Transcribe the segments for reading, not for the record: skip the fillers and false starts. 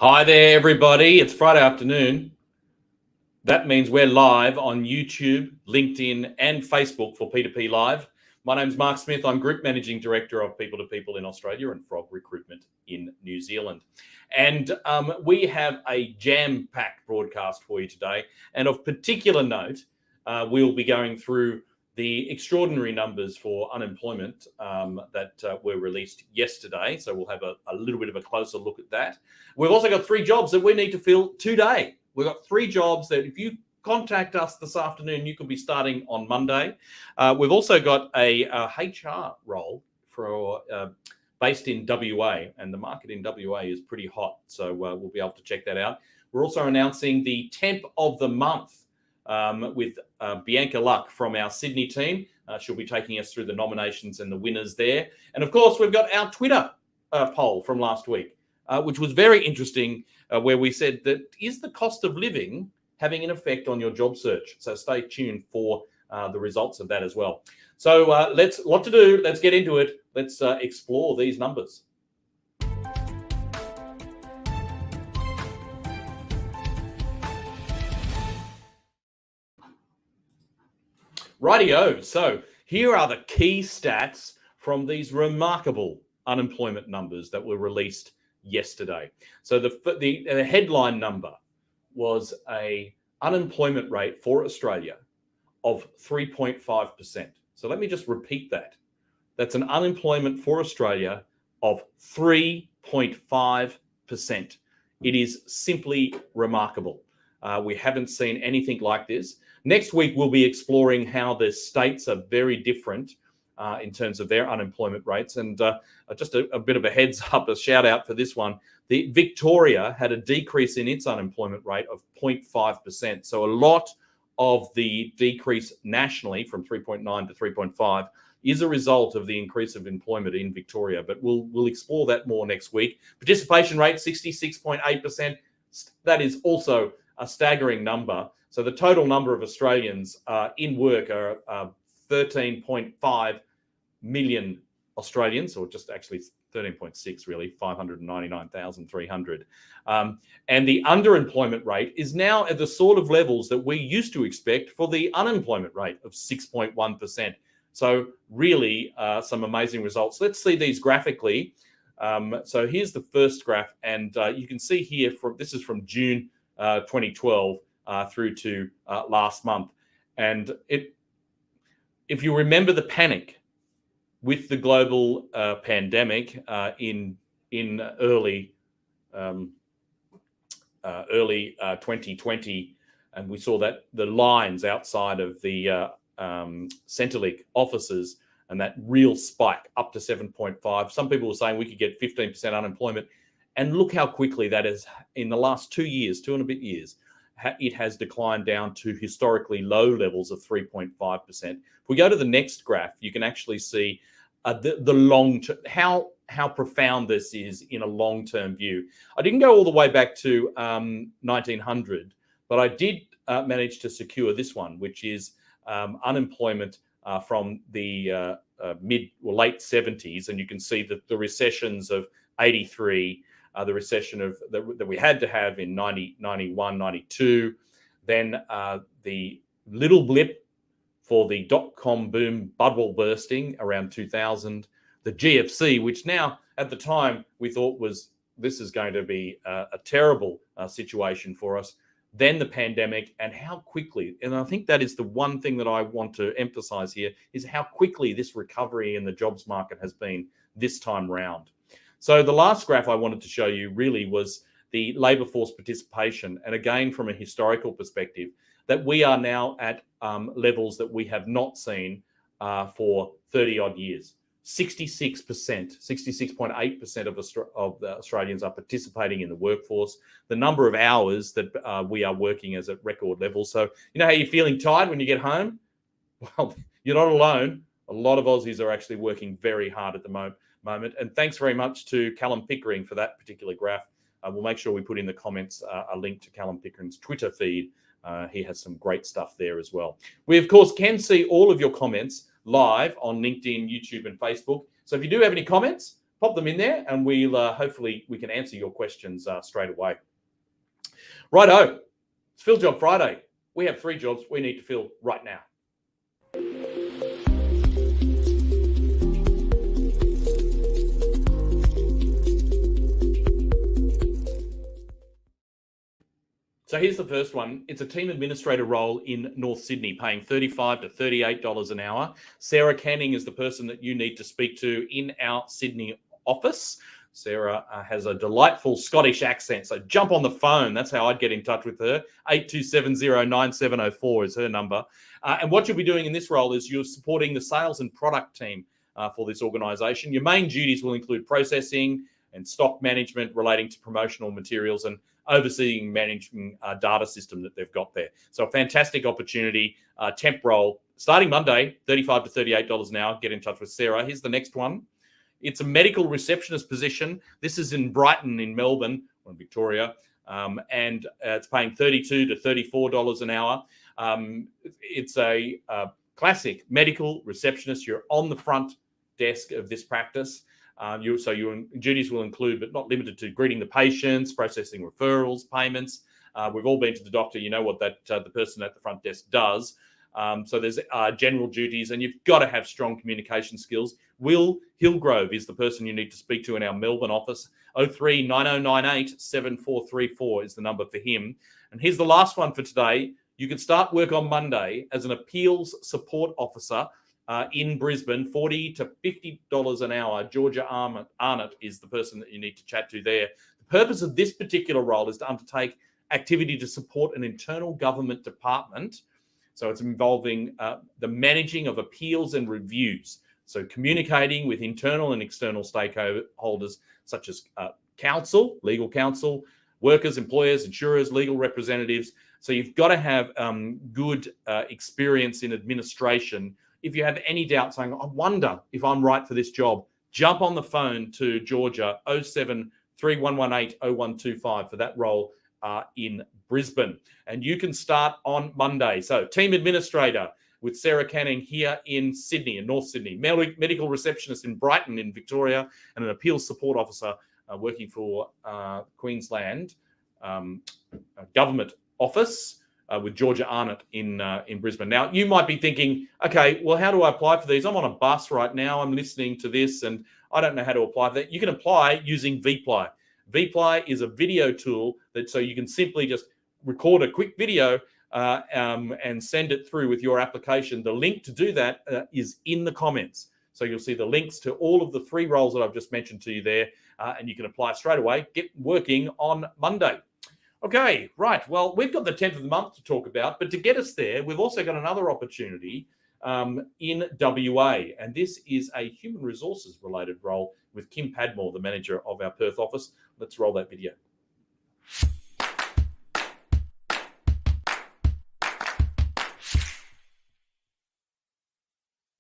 Hi there, everybody. It's Friday afternoon. That means we're live on YouTube, LinkedIn, and Facebook for P2P Live. My name's Mark Smith. I'm Group Managing Director of People to People in Australia and Frog Recruitment in New Zealand. And we have a jam-packed broadcast for you today. And of particular note, we'll be going through the extraordinary numbers for unemployment that were released yesterday. So we'll have a little bit of a closer look at that. We've also got 3 jobs that we need to fill today. We've got 3 jobs that if you contact us this afternoon, you could be starting on Monday. We've also got a HR role for based in WA, and the market in WA is pretty hot. So we'll be able to check that out. We're also announcing the Temp of the Month with Bianca Luck from our Sydney team. She'll be taking us through the nominations and the winners there. And of course, we've got our Twitter poll from last week, which was very interesting, where we said that is the cost of living having an effect on your job search? So stay tuned for the results of that as well. So lot to do. Let's get into it. Let's explore these numbers. Rightio. So here are the key stats from these remarkable unemployment numbers that were released yesterday. So the headline number was a unemployment rate for Australia of 3.5%. So let me just repeat that. That's an unemployment for Australia of 3.5%. It is simply remarkable. We haven't seen anything like this. Next week, we'll be exploring how the states are very different in terms of their unemployment rates. And just a bit of a heads up, a shout out for this one. The Victoria had a decrease in its unemployment rate of 0.5%. So a lot of the decrease nationally from 3.9 to 3.5 is a result of the increase of employment in Victoria. But we'll explore that more next week. Participation rate, 66.8%. That is also a staggering number. So the total number of Australians in work are 13.5 million Australians, or just actually 13.6 really, 599,300. And the underemployment rate is now at the sort of levels that we used to expect for the unemployment rate of 6.1%. So really some amazing results. Let's see these graphically. So here's the first graph, and you can see here, this is from June 2012 through to last month. And if you remember the panic with the global pandemic in early 2020, and we saw that the lines outside of the Centrelink offices and that real spike up to 7.5. Some people were saying we could get 15% unemployment. And look how quickly that is in the last 2 years, 2 and a bit years. It has declined down to historically low levels of 3.5%. If we go to the next graph, you can actually see the long term, how profound this is in a long-term view. I didn't go all the way back to 1900, but I did manage to secure this one, which is unemployment from the late 70s, and you can see that the recessions of 83. The recession that we had to have in 90, 91, 92, then the little blip for the dot-com boom bubble bursting around 2000, the GFC, which now at the time we thought this is going to be a terrible situation for us, then the pandemic, and how quickly, and I think that is the one thing that I want to emphasize here, is how quickly this recovery in the jobs market has been this time round. So the last graph I wanted to show you really was the labour force participation. And again, from a historical perspective, that we are now at levels that we have not seen for 30 odd years. 66.8% of the Australians are participating in the workforce. The number of hours that we are working is at record levels. So you know how you're feeling tired when you get home? Well, you're not alone. A lot of Aussies are actually working very hard at the moment. And thanks very much to Callum Pickering for that particular graph. We'll make sure we put in the comments a link to Callum Pickering's Twitter feed. He has some great stuff there as well. We, of course, can see all of your comments live on LinkedIn, YouTube, and Facebook. So if you do have any comments, pop them in there, and we'll hopefully we can answer your questions straight away. Righto, it's Fill Job Friday. We have 3 jobs we need to fill right now. So here's the first one. It's a team administrator role in North Sydney, paying $35 to $38 an hour. Sarah Canning is the person that you need to speak to in our Sydney office. Sarah has a delightful Scottish accent, so jump on the phone. That's how I'd get in touch with her. 82709704 is her number. And what you'll be doing in this role is you're supporting the sales and product team for this organisation. Your main duties will include processing and stock management relating to promotional materials and overseeing managing data system that they've got there. So a fantastic opportunity, temp role, starting Monday, $35 to $38 an hour. Get in touch with Sarah. Here's the next one. It's a medical receptionist position. This is in Brighton in Melbourne, or in Victoria, and it's paying $32 to $34 an hour. It's a classic medical receptionist. You're on the front desk of this practice. Your duties will include, but not limited to, greeting the patients, processing referrals, payments. We've all been to the doctor. You know what that the person at the front desk does. So there's general duties, and you've got to have strong communication skills. Will Hillgrove is the person you need to speak to in our Melbourne office. 03 9098 7434 is the number for him. And here's the last one for today. You can start work on Monday as an appeals support officer in Brisbane, $40 to $50 an hour. Georgia Arnott is the person that you need to chat to there. The purpose of this particular role is to undertake activity to support an internal government department. So it's involving the managing of appeals and reviews. So communicating with internal and external stakeholders such as counsel, legal counsel, workers, employers, insurers, legal representatives. So you've got to have good experience in administration. If you have any doubt saying, I wonder if I'm right for this job, jump on the phone to Georgia 07 3118 0125 for that role in Brisbane. And you can start on Monday. So team administrator with Sarah Canning here in Sydney, in North Sydney, medical receptionist in Brighton in Victoria, and an appeals support officer working for Queensland government office with Georgia Arnott in Brisbane. Now, you might be thinking, okay, well, how do I apply for these? I'm on a bus right now. I'm listening to this, and I don't know how to apply for that. You can apply using vPly. vPly is a video tool so you can simply just record a quick video and send it through with your application. The link to do that is in the comments. So you'll see the links to all of the 3 roles that I've just mentioned to you there, and you can apply straight away. Get working on Monday. Okay, right. Well, we've got the 10th of the month to talk about, but to get us there, we've also got another opportunity in WA, and this is a human resources related role with Kim Padmore, the manager of our Perth office. Let's roll that video.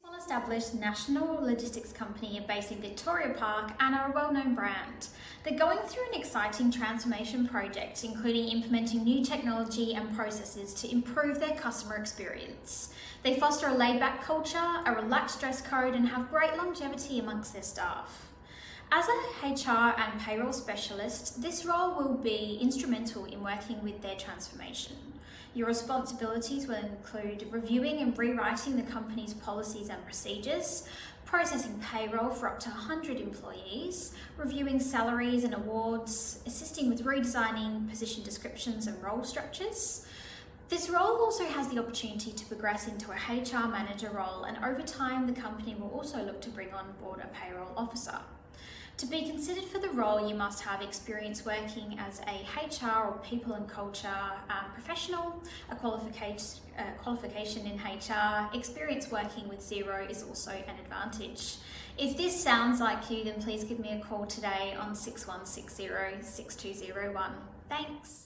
Well-established national logistics company based in Victoria Park and are a well-known brand. They're going through an exciting transformation project, including implementing new technology and processes to improve their customer experience. They foster a laid-back culture, a relaxed dress code, and have great longevity amongst their staff. As a HR and payroll specialist, this role will be instrumental in working with their transformation. Your responsibilities will include reviewing and rewriting the company's policies and procedures, processing payroll for up to 100 employees, reviewing salaries and awards, assisting with redesigning position descriptions and role structures. This role also has the opportunity to progress into a HR manager role, and over time the company will also look to bring on board a payroll officer. To be considered for the role, you must have experience working as a HR or people and culture professional, a qualification in HR. Experience working with Xero is also an advantage. If this sounds like you, then please give me a call today on 6160 6201. Thanks.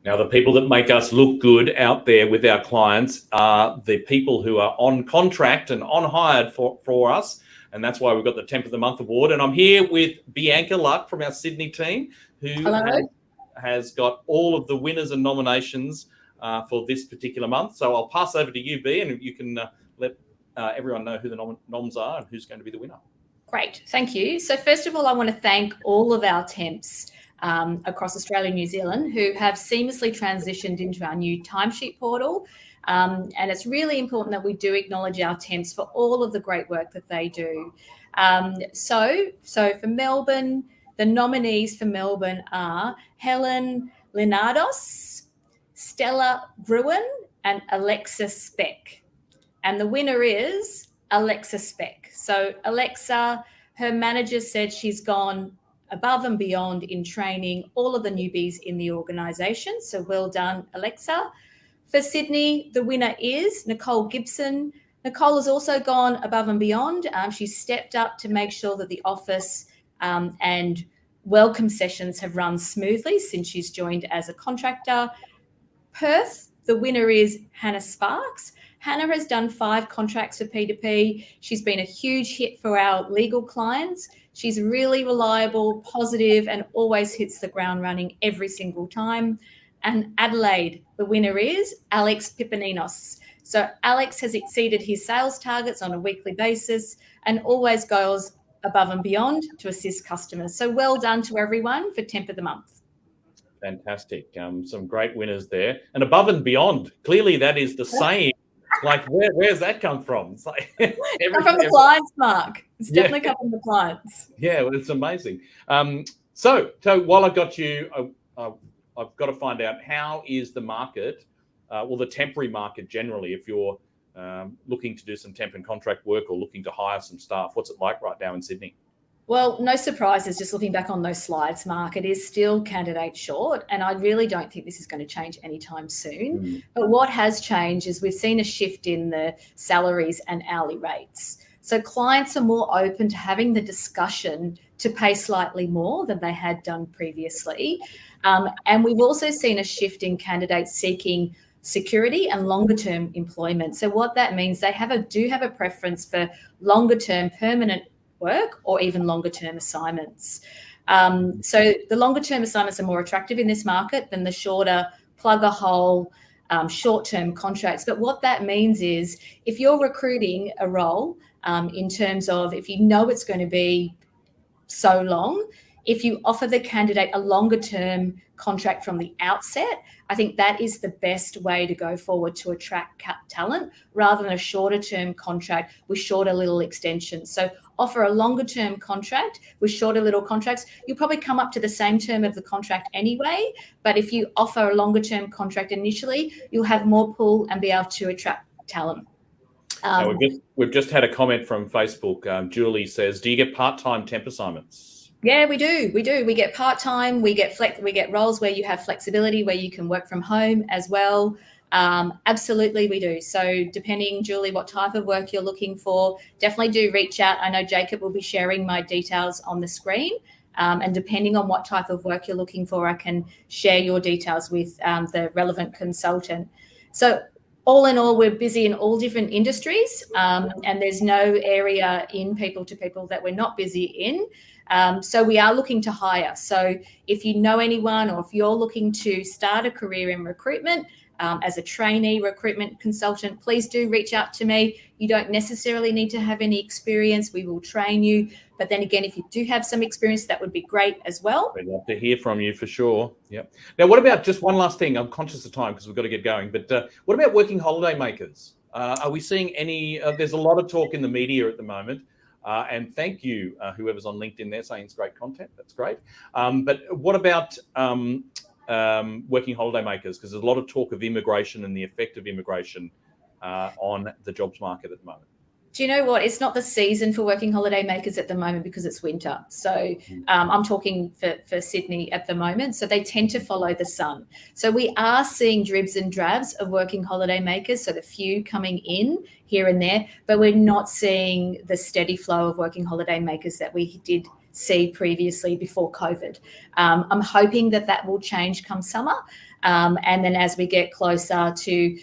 Now, the people that make us look good out there with our clients are the people who are on contract and on hired for us. and that's why we've got the Temp of the Month award. And I'm here with Bianca Luck from our Sydney team, who has got all of the winners and nominations for this particular month. So I'll pass over to you, B, and you can let everyone know who the noms are and who's going to be the winner. Great, thank you. So first of all, I want to thank all of our temps across Australia and New Zealand who have seamlessly transitioned into our new timesheet portal. And it's really important that we do acknowledge our temps for all of the great work that they do. So for Melbourne, the nominees for Melbourne are Helen Leonardos, Stella Gruen, and Alexa Speck. And the winner is Alexa Speck. So Alexa, her manager said she's gone above and beyond in training all of the newbies in the organisation. So well done, Alexa. For Sydney, the winner is Nicole Gibson. Nicole has also gone above and beyond. She's stepped up to make sure that the office and welcome sessions have run smoothly since she's joined as a contractor. Perth, the winner is Hannah Sparks. Hannah has done 5 contracts for P2P. She's been a huge hit for our legal clients. She's really reliable, positive, and always hits the ground running every single time. And Adelaide, the winner is Alex Pipaninos. So Alex has exceeded his sales targets on a weekly basis and always goes above and beyond to assist customers. So well done to everyone for Temp of the Month. Fantastic. Some great winners there. And above and beyond, clearly that is the same. Like, where's that come from? It's like come from the clients, Mark. It's definitely come from the clients. Yeah, well, it's amazing. So while I got you, I've got to find out, how is the market, the temporary market generally, if you're looking to do some temp and contract work or looking to hire some staff, what's it like right now in Sydney? Well, no surprises, just looking back on those slides, Mark, it is still candidate short, and I really don't think this is going to change anytime soon. But what has changed is we've seen a shift in the salaries and hourly rates. So clients are more open to having the discussion to pay slightly more than they had done previously. And we've also seen a shift in candidates seeking security and longer term employment. So what that means, they do have a preference for longer term permanent work or even longer term assignments. So the longer term assignments are more attractive in this market than the shorter plug a hole short term contracts. But what that means is, if you're recruiting a role in terms of, if you know it's going to be so long, if you offer the candidate a longer term contract from the outset, I think that is the best way to go forward to attract talent, rather than a shorter term contract with shorter little extensions. So offer a longer term contract with shorter little contracts. You'll probably come up to the same term of the contract anyway, but if you offer a longer term contract initially, you'll have more pull and be able to attract talent. We've just had a comment from Facebook. Julie says, do you get part-time temp assignments? Yeah, we do. We get part-time. We get roles where you have flexibility, where you can work from home as well. Absolutely, we do. So depending, Julie, what type of work you're looking for, definitely do reach out. I know Jacob will be sharing my details on the screen. And depending on what type of work you're looking for, I can share your details with the relevant consultant. So all in all, we're busy in all different industries, and there's no area in people to people that we're not busy in. So we are looking to hire. So if you know anyone, or if you're looking to start a career in recruitment as a trainee recruitment consultant, please do reach out to me. You don't necessarily need to have any experience. We will train you. But then again, if you do have some experience, that would be great as well. We'd love to hear from you for sure. Yep. Now, what about, just one last thing, I'm conscious of time because we've got to get going, but what about working holiday makers? Are we seeing any, there's a lot of talk in the media at the moment, and thank you, whoever's on LinkedIn there saying it's great content, that's great. But what about working holiday makers? Because there's a lot of talk of immigration and the effect of immigration on the jobs market at the moment. Do you know what? It's not the season for working holiday makers at the moment because it's winter. So I'm talking for Sydney at the moment. So they tend to follow the sun. So we are seeing dribs and drabs of working holiday makers. So the few coming in here and there, but we're not seeing the steady flow of working holiday makers that we did see previously before COVID. I'm hoping that will change come summer. And then as we get closer to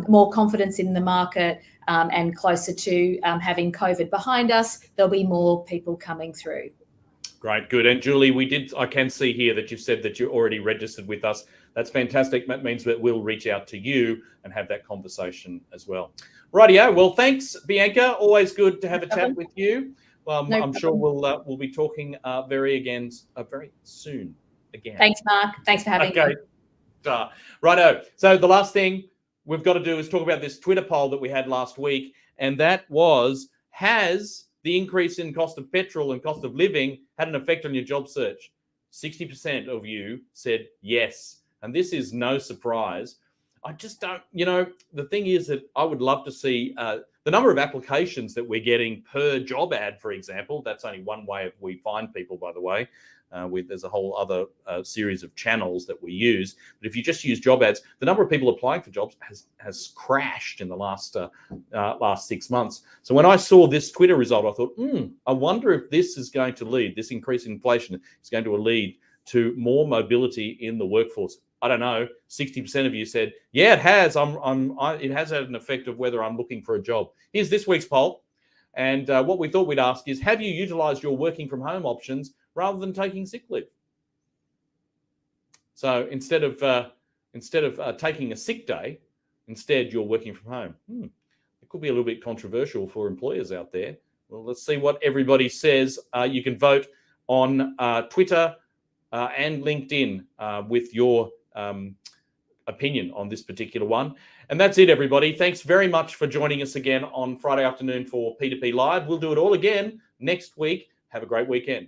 more confidence in the market and closer to having COVID behind us, there'll be more people coming through. Great, good. And Julie, I can see here that you've said that you're already registered with us. That's fantastic. That means that we'll reach out to you and have that conversation as well. Rightio. Well, thanks, Bianca. Always good to have a chat with you. I'm sure we'll be talking very soon again. Thanks, Mark. Thanks for having me. Righto. So the last thing we've got to do is talk about this Twitter poll that we had last week, and that was, has the increase in cost of petrol and cost of living had an effect on your job search? 60% of you said yes. And this is no surprise. I just don't, the thing is that I would love to see the number of applications that we're getting per job ad, for example. That's only one way we find people, by the way. There's a whole other series of channels that we use. But if you just use job ads, the number of people applying for jobs has crashed in the last 6 months. So when I saw this Twitter result, I thought, I wonder if this increase in inflation is going to lead to more mobility in the workforce. I don't know. 60% of you said, yeah, it has. It has had an effect of whether I'm looking for a job. Here's this week's poll. And what we thought we'd ask is, have you utilized your working from home options rather than taking sick leave? So instead of taking a sick day, instead you're working from home. It could be a little bit controversial for employers out there. Well, let's see what everybody says. You can vote on Twitter and LinkedIn with your opinion on this particular one. And that's it, everybody. Thanks very much for joining us again on Friday afternoon for P2P Live. We'll do it all again next week. Have a great weekend.